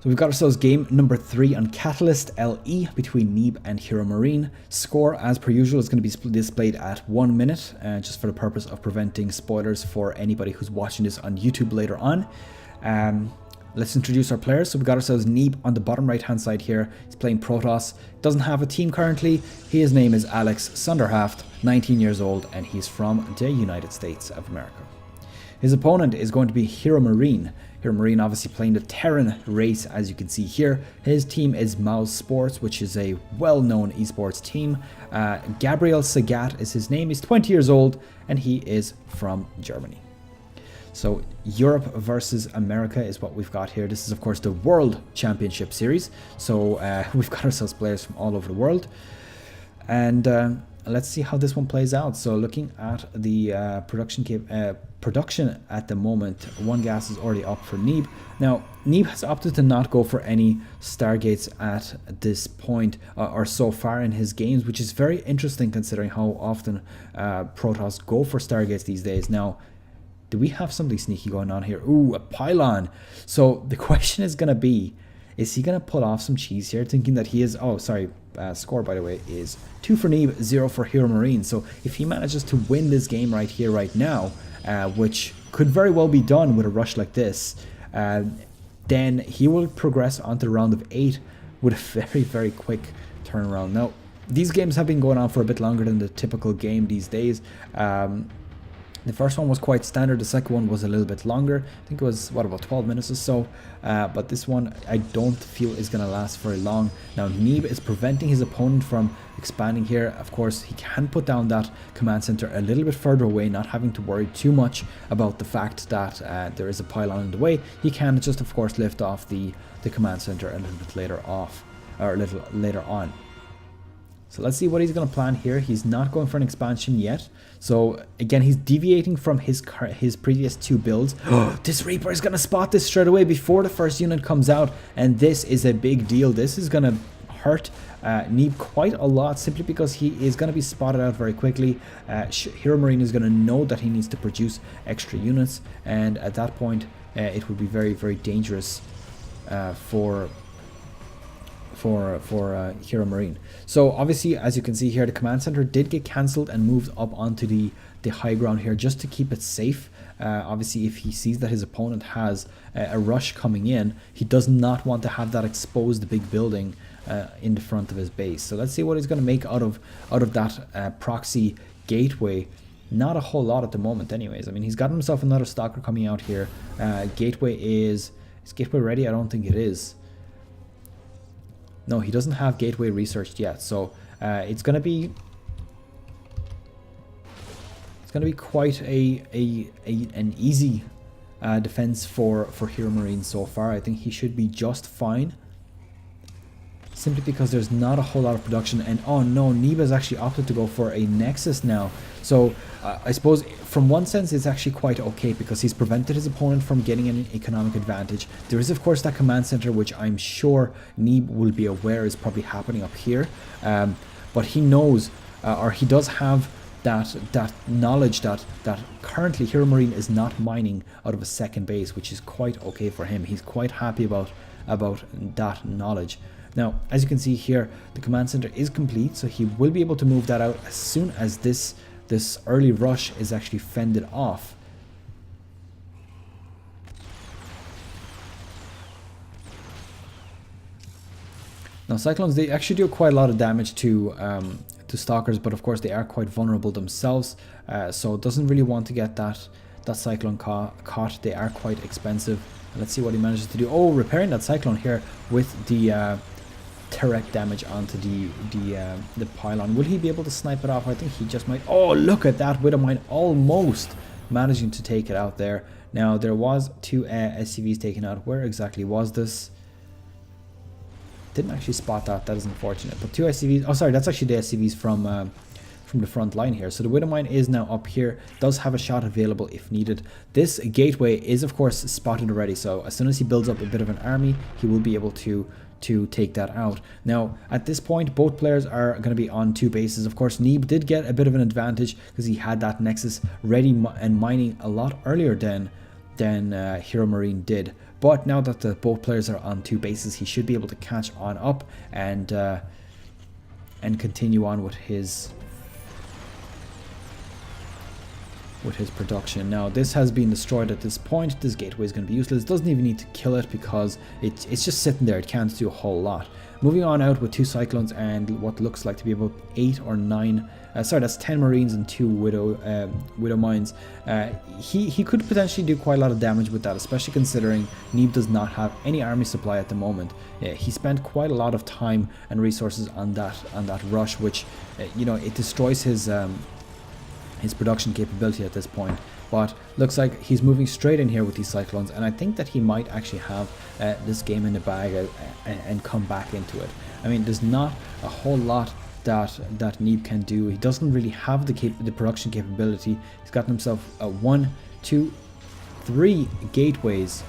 So we've got ourselves game number 3 on Catalyst LE between Neeb and HeRoMaRinE. Score, as per usual, is going to be displayed at 1 minute, just for the purpose of preventing spoilers for anybody who's watching this on YouTube later on. Let's introduce our players. So we've got ourselves Neeb on the bottom right hand side here. He's playing Protoss. Doesn't have a team currently. His name is Alex Sunderhaft, 19 years old, and he's from the United States of America. His opponent is going to be HeRoMaRinE. HeRoMaRinE obviously playing the Terran race, as you can see here. His team is mousesports, which is a well-known esports team. Gabriel Segat is his name. He's 20 years old, and he is from Germany. So Europe versus America is what we've got here. This is, of course, the World Championship Series. So we've got ourselves players from all over the world. And let's see how this one plays out. So looking at the production at the moment, one gas is already up for Neeb. Now, Neeb has opted to not go for any Stargates at this point or so far in his games, which is very interesting considering how often Protoss go for Stargates these days. Now, do we have something sneaky going on here? Ooh, a pylon. So the question is going to be, is he going to pull off some cheese here, thinking that he is... Oh, sorry. Score, by the way, is 2 for Neeb, 0 for HeRoMaRinE. So if he manages to win this game right here, right now, which could very well be done with a rush like this, then he will progress onto the round of 8 with a very, very quick turnaround. Now, these games have been going on for a bit longer than the typical game these days. The first one was quite standard, the second one was a little bit longer. I think it was, what, about 12 minutes or so. But this one I don't feel is going to last very long. Now, Neeb is preventing his opponent from expanding here. Of course, he can put down that command center a little bit further away, not having to worry too much about the fact that there is a pylon in the way. He can just, of course, lift off the command center a little bit later on. So let's see what he's going to plan here. He's not going for an expansion yet. So again, he's deviating from his previous 2 builds. This Reaper is going to spot this straight away before the first unit comes out. And this is a big deal. This is going to hurt Neeb quite a lot, simply because he is going to be spotted out very quickly. HeRoMaRinE is going to know that he needs to produce extra units. And at that point, it would be very, very dangerous for HeRoMaRinE. So obviously, as you can see here, the command center did get cancelled and moved up onto the high ground here just to keep it safe. Obviously, if he sees that his opponent has a rush coming in, he does not want to have that exposed big building in the front of his base. So let's see what he's going to make out of that proxy gateway. Not a whole lot at the moment anyways. I mean, he's got himself another stalker coming out here. Gateway is Gateway ready? I don't think it is. No, he doesn't have gateway researched yet, so it's gonna be quite an easy defense for HeRoMaRinE so far. I think he should be just fine, simply because there's not a whole lot of production. And oh no, Neeb has actually opted to go for a Nexus now. So I suppose from one sense it's actually quite okay, because he's prevented his opponent from getting an economic advantage. There is, of course, that command center, which I'm sure Neeb will be aware is probably happening up here. But he knows, or he does have that knowledge that currently HeRoMaRinE is not mining out of a second base, which is quite okay for him. He's quite happy about that knowledge. Now, as you can see here, the command center is complete, so he will be able to move that out as soon as this early rush is actually fended off. Now, Cyclones, they actually do quite a lot of damage to Stalkers, but of course they are quite vulnerable themselves, so it doesn't really want to get that Cyclone caught. They are quite expensive. Let's see what he manages to do. Oh, repairing that Cyclone here with the direct damage onto the pylon. Will he be able to snipe it off? I think he just might. Oh, look at that Widowmine, almost managing to take it out there. Now, there was 2 SCVs taken out. Where exactly was this? Didn't actually spot that. That is unfortunate. But 2 SCVs. Oh, sorry, that's actually the SCVs from the front line here. So the Widowmine is now up here, does have a shot available if needed. This gateway is, of course, spotted already. So as soon as he builds up a bit of an army, he will be able to take that out. Now, at this point, both players are going to be on 2 bases. Of course, Neeb did get a bit of an advantage because he had that Nexus ready and mining a lot earlier than HeRoMaRinE did. but now that both players are on 2 bases, he should be able to catch on up and continue on with his production. Now this has been destroyed at this point. This gateway is going to be useless. Doesn't even need to kill it because it's just sitting there. It can't do a whole lot. Moving on out with 2 Cyclones and what looks like to be about 8 or 9 sorry, that's 10 Marines and 2 Widow Mines. He could potentially do quite a lot of damage with that, especially considering Neeb does not have any army supply at the moment. He spent quite a lot of time and resources on that rush, which you know, it destroys his production capability at this point. But looks like he's moving straight in here with these Cyclones, and I think that he might actually have this game in the bag and come back into it. I mean, there's not a whole lot that Neeb can do. He doesn't really have the production capability. He's gotten himself 1, 2, 3 gateways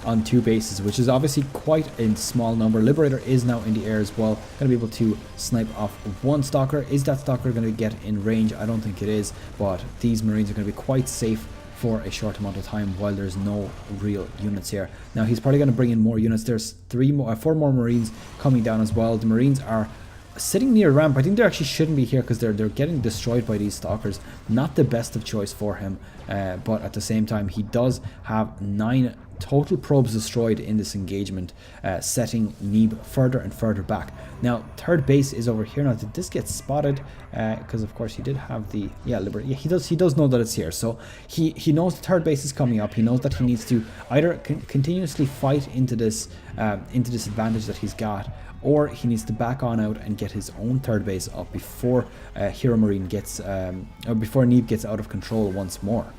on 2 bases, which is obviously quite a small number. Liberator is now in the air as well, going to be able to snipe off 1 Stalker. Is that Stalker going to get in range? I don't think it is, but these Marines are going to be quite safe for a short amount of time while there's no real units here. Now he's probably going to bring in more units. There's 4 more Marines coming down as well. The Marines are sitting near ramp. I think they actually shouldn't be here because they're getting destroyed by these Stalkers. Not the best of choice for him, but at the same time he does have 9 total probes destroyed in this engagement, setting Neeb further and further back. Now 3rd base is over here. Now did this get spotted? Because of course he did have the Liberator. Yeah, he does know that it's here, so he knows the 3rd base is coming up. He knows that he needs to either continuously fight into this advantage that he's got, or he needs to back on out and get his own 3rd base up before HeRoMaRinE gets or before Neeb gets out of control once more.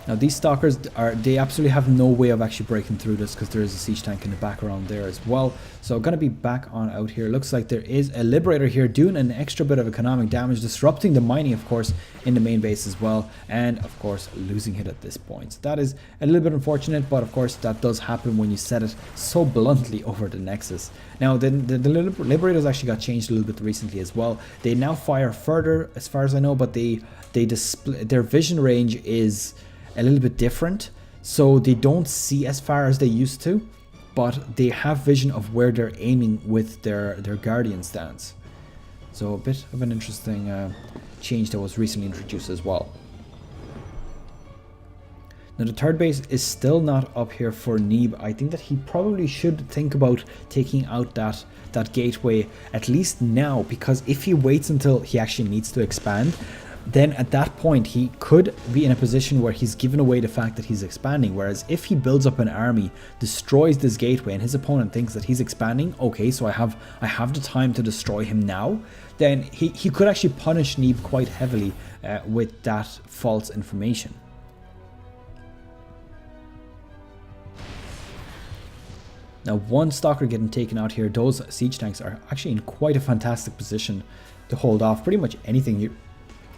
Now these Stalkers, they absolutely have no way of actually breaking through this because there is a siege tank in the background there as well. So going to be back on out here. Looks like there is a Liberator here doing an extra bit of economic damage, disrupting the mining of course in the main base as well, and of course losing it at this point. So that is a little bit unfortunate, but of course that does happen when you set it so bluntly over the Nexus. Now the Liberators actually got changed a little bit recently as well. They now fire further as far as I know, but their vision range is a little bit different, so they don't see as far as they used to, but they have vision of where they're aiming with their Guardian stance. So a bit of an interesting change that was recently introduced as well. Now the 3rd base is still not up here for Neeb. I think that he probably should think about taking out that gateway at least now, because if he waits until he actually needs to expand, then at that point he could be in a position where he's given away the fact that he's expanding. Whereas if he builds up an army, destroys this gateway, and his opponent thinks that he's expanding, okay, so I have the time to destroy him now, then he could actually punish Neeb quite heavily with that false information. Now 1 Stalker getting taken out here. Those siege tanks are actually in quite a fantastic position to hold off pretty much anything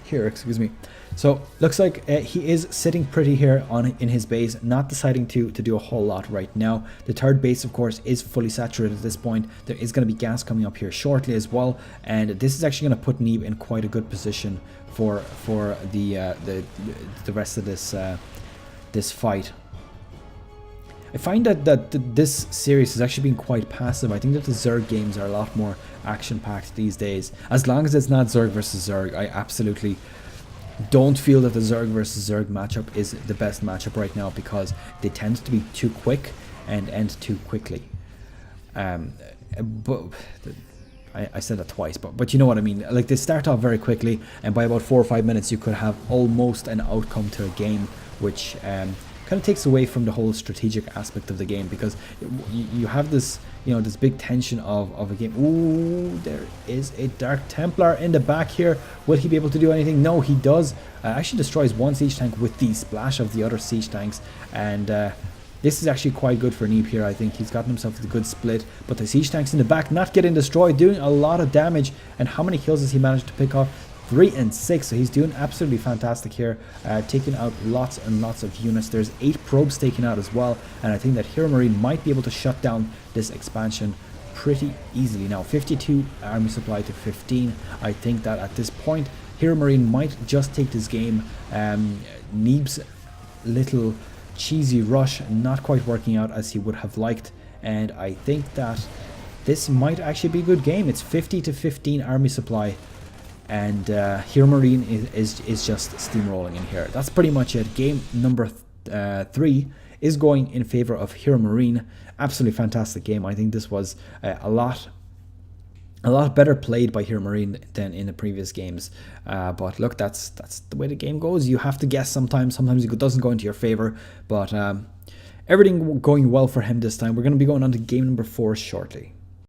here, excuse me. So looks like he is sitting pretty here in his base, not deciding to do a whole lot right now. The 3rd base of course is fully saturated at this point. There is going to be gas coming up here shortly as well, and this is actually going to put Neeb in quite a good position for the rest of this fight. I find that this series has actually been quite passive. I think that the Zerg games are a lot more action-packed these days. As long as it's not Zerg versus Zerg, I absolutely don't feel that the Zerg versus Zerg matchup is the best matchup right now, because they tend to be too quick and end too quickly. But I said that twice, but you know what I mean. Like, they start off very quickly, and by about 4 or 5 minutes you could have almost an outcome to a game, which kind of takes away from the whole strategic aspect of the game, because you have this, you know, this big tension of a game. Ooh, there is a Dark Templar in the back here. Will he be able to do anything? No, he does. Actually destroys 1 siege tank with the splash of the other siege tanks, and this is actually quite good for Neeb here. I think he's gotten himself a good split, but the siege tanks in the back not getting destroyed, doing a lot of damage. And how many kills has he managed to pick off? 3 and 6, so he's doing absolutely fantastic here, taking out lots and lots of units. There's 8 probes taken out as well, and I think that HeRoMaRinE might be able to shut down this expansion pretty easily. Now 52 army supply to 15. I think that at this point HeRoMaRinE might just take this game. Neeb's little cheesy rush not quite working out as he would have liked, and I think that this might actually be a good game. It's 50 to 15 army supply, and HeRoMaRinE is just steamrolling in here. That's pretty much it. Game number 3 is going in favor of HeRoMaRinE. Absolutely fantastic game. I think this was a lot better played by HeRoMaRinE than in the previous games. But look, that's the way the game goes. You have to guess sometimes. Sometimes it doesn't go into your favor. But everything going well for him this time. We're going to be going on to game number 4 shortly.